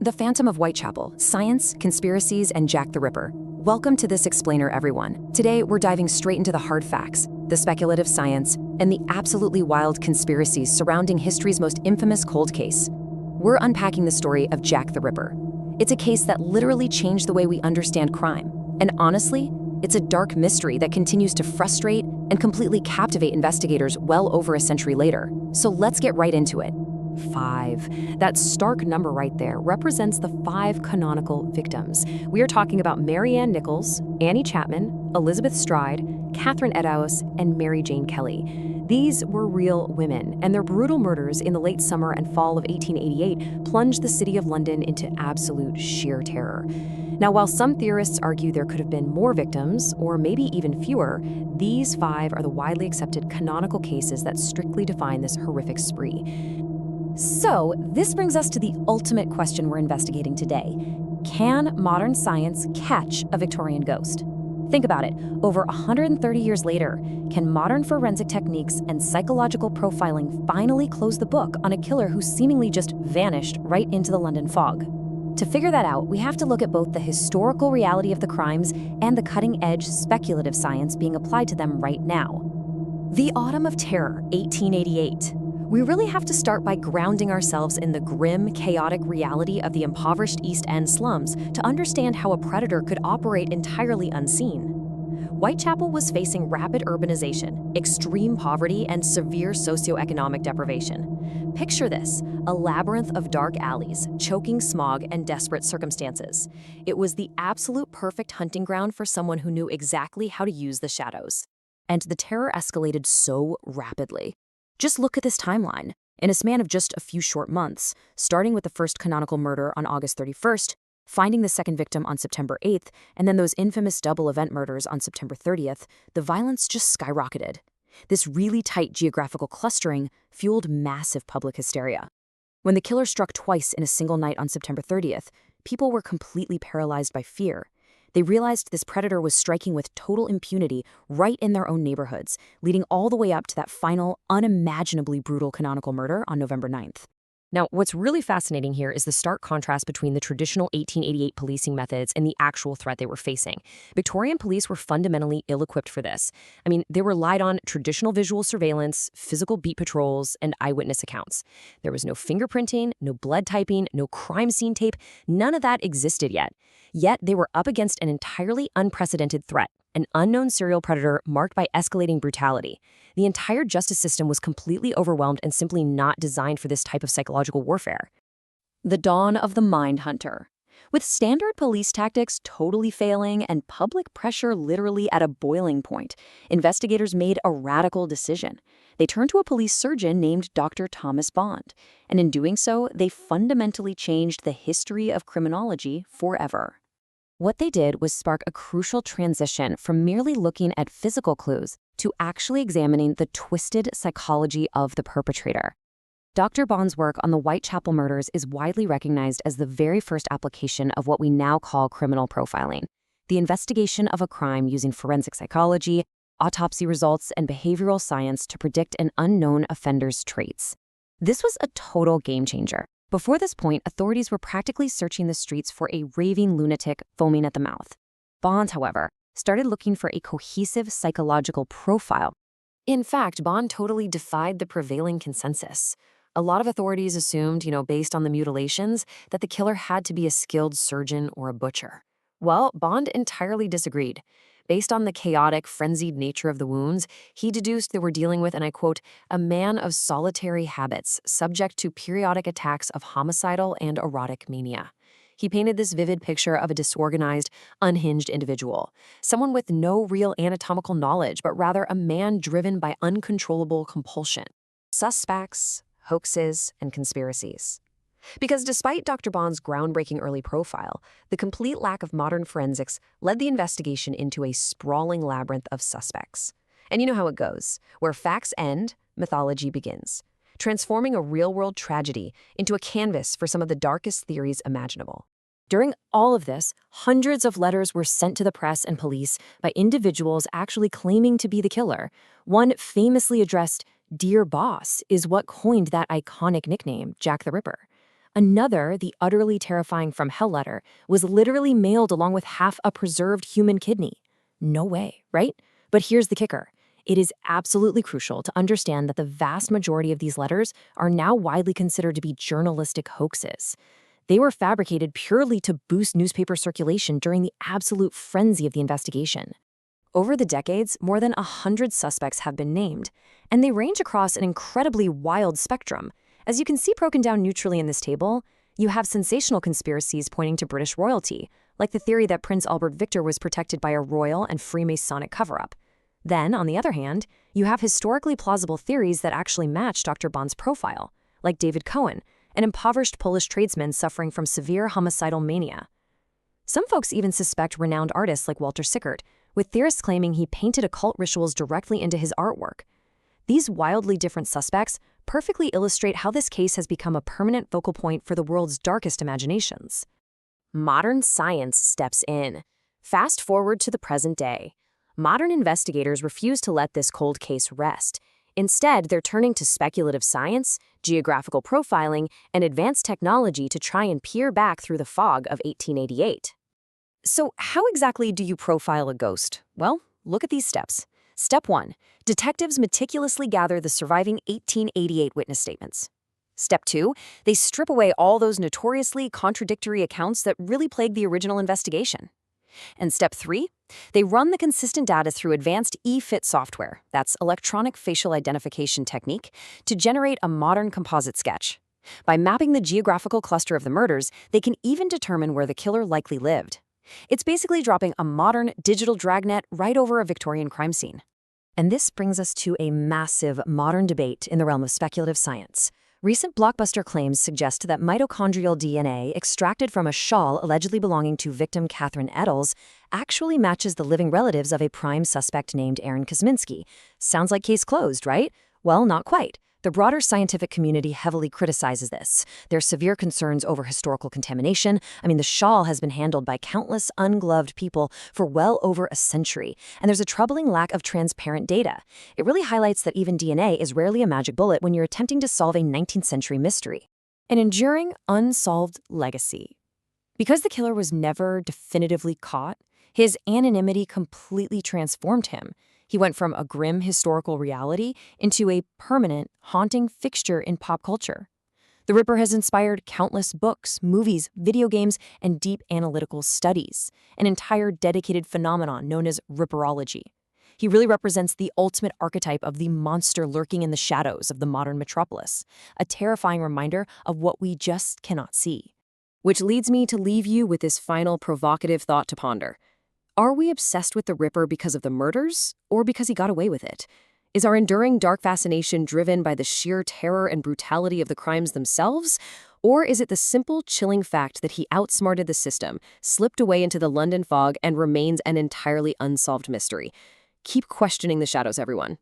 The Phantom of Whitechapel, Science, Conspiracies, and Jack the Ripper. Welcome to this explainer, everyone. Today, we're diving straight into the hard facts, the speculative science, and the absolutely wild conspiracies surrounding history's most infamous cold case. We're unpacking the story of Jack the Ripper. It's a case that literally changed the way we understand crime. And honestly, it's a dark mystery that continues to frustrate and completely captivate investigators well over a century later. So let's get right into it. 5. That stark number right there represents the 5 canonical victims. We are talking about Mary Ann Nichols, Annie Chapman, Elizabeth Stride, Catherine Eddowes, and Mary Jane Kelly. These were real women, and their brutal murders in the late summer and fall of 1888 plunged the city of London into absolute sheer terror. Now, while some theorists argue there could have been more victims, or maybe even fewer, these 5 are the widely accepted canonical cases that strictly define this horrific spree. So, this brings us to the ultimate question we're investigating today. Can modern science catch a Victorian ghost? Think about it. Over 130 years later, can modern forensic techniques and psychological profiling finally close the book on a killer who seemingly just vanished right into the London fog? To figure that out, we have to look at both the historical reality of the crimes and the cutting-edge speculative science being applied to them right now. The Autumn of Terror, 1888. We really have to start by grounding ourselves in the grim, chaotic reality of the impoverished East End slums to understand how a predator could operate entirely unseen. Whitechapel was facing rapid urbanization, extreme poverty, and severe socioeconomic deprivation. Picture this, a labyrinth of dark alleys, choking smog, and desperate circumstances. It was the absolute perfect hunting ground for someone who knew exactly how to use the shadows. And the terror escalated so rapidly. Just look at this timeline. In a span of just a few short months, starting with the first canonical murder on August 31st, finding the second victim on September 8th, and then those infamous double event murders on September 30th, the violence just skyrocketed. This really tight geographical clustering fueled massive public hysteria. When the killer struck twice in a single night on September 30th, people were completely paralyzed by fear. They realized this predator was striking with total impunity right in their own neighborhoods, leading all the way up to that final, unimaginably brutal canonical murder on November 9th. Now, what's really fascinating here is the stark contrast between the traditional 1888 policing methods and the actual threat they were facing. Victorian police were fundamentally ill-equipped for this. They relied on traditional visual surveillance, physical beat patrols, and eyewitness accounts. There was no fingerprinting, no blood typing, no crime scene tape. None of that existed yet. Yet they were up against an entirely unprecedented threat, an unknown serial predator marked by escalating brutality. The entire justice system was completely overwhelmed and simply not designed for this type of psychological warfare. The dawn of the mind hunter. With standard police tactics totally failing and public pressure literally at a boiling point, investigators made a radical decision. They turned to a police surgeon named Dr. Thomas Bond, and in doing so, they fundamentally changed the history of criminology forever. What they did was spark a crucial transition from merely looking at physical clues to actually examining the twisted psychology of the perpetrator. Dr. Bond's work on the Whitechapel murders is widely recognized as the very first application of what we now call criminal profiling, the investigation of a crime using forensic psychology, autopsy results, and behavioral science to predict an unknown offender's traits. This was a total game changer. Before this point, authorities were practically searching the streets for a raving lunatic foaming at the mouth. Bond, however, started looking for a cohesive psychological profile. In fact, Bond totally defied the prevailing consensus. A lot of authorities assumed, based on the mutilations, that the killer had to be a skilled surgeon or a butcher. Well, Bond entirely disagreed. Based on the chaotic, frenzied nature of the wounds, he deduced they were dealing with, and I quote, a man of solitary habits, subject to periodic attacks of homicidal and erotic mania. He painted this vivid picture of a disorganized, unhinged individual, someone with no real anatomical knowledge, but rather a man driven by uncontrollable compulsion. Suspects, hoaxes, and conspiracies. Because despite Dr. Bond's groundbreaking early profile, the complete lack of modern forensics led the investigation into a sprawling labyrinth of suspects. And you know how it goes. Where facts end, mythology begins, transforming a real-world tragedy into a canvas for some of the darkest theories imaginable. During all of this, hundreds of letters were sent to the press and police by individuals actually claiming to be the killer. One famously addressed, "Dear Boss," is what coined that iconic nickname, Jack the Ripper. Another, the utterly terrifying From Hell letter, was literally mailed along with half a preserved human kidney. No way, right? But here's the kicker. It is absolutely crucial to understand that the vast majority of these letters are now widely considered to be journalistic hoaxes. They were fabricated purely to boost newspaper circulation during the absolute frenzy of the investigation. Over the decades, more than 100 suspects have been named, and they range across an incredibly wild spectrum. As you can see broken down neutrally in this table, you have sensational conspiracies pointing to British royalty, like the theory that Prince Albert Victor was protected by a royal and Freemasonic cover-up. Then, on the other hand, you have historically plausible theories that actually match Dr. Bond's profile, like David Cohen, an impoverished Polish tradesman suffering from severe homicidal mania. Some folks even suspect renowned artists like Walter Sickert, with theorists claiming he painted occult rituals directly into his artwork. These wildly different suspects perfectly illustrate how this case has become a permanent focal point for the world's darkest imaginations. Modern science steps in. Fast forward to the present day. Modern investigators refuse to let this cold case rest. Instead, they're turning to speculative science, geographical profiling, and advanced technology to try and peer back through the fog of 1888. So, how exactly do you profile a ghost? Well, look at these steps. Step 1. Detectives meticulously gather the surviving 1888 witness statements. Step 2. They strip away all those notoriously contradictory accounts that really plagued the original investigation. And step 3. They run the consistent data through advanced e-fit software, that's electronic facial identification technique, to generate a modern composite sketch. By mapping the geographical cluster of the murders, they can even determine where the killer likely lived. It's basically dropping a modern digital dragnet right over a Victorian crime scene. And this brings us to a massive modern debate in the realm of speculative science. Recent blockbuster claims suggest that mitochondrial DNA extracted from a shawl allegedly belonging to victim Catherine Eddles actually matches the living relatives of a prime suspect named Aaron Kosminski. Sounds like case closed, right? Well, not quite. The broader scientific community heavily criticizes this. There's severe concerns over historical contamination. The shawl has been handled by countless ungloved people for well over a century, and there's a troubling lack of transparent data. It really highlights that even DNA is rarely a magic bullet when you're attempting to solve a 19th century mystery. An enduring, unsolved legacy. Because the killer was never definitively caught, his anonymity completely transformed him. He went from a grim historical reality into a permanent, haunting fixture in pop culture. The Ripper has inspired countless books, movies, video games, and deep analytical studies, an entire dedicated phenomenon known as Ripperology. He really represents the ultimate archetype of the monster lurking in the shadows of the modern metropolis, a terrifying reminder of what we just cannot see. Which leads me to leave you with this final provocative thought to ponder. Are we obsessed with the Ripper because of the murders, or because he got away with it? Is our enduring dark fascination driven by the sheer terror and brutality of the crimes themselves? Or is it the simple, chilling fact that he outsmarted the system, slipped away into the London fog, and remains an entirely unsolved mystery? Keep questioning the shadows, everyone.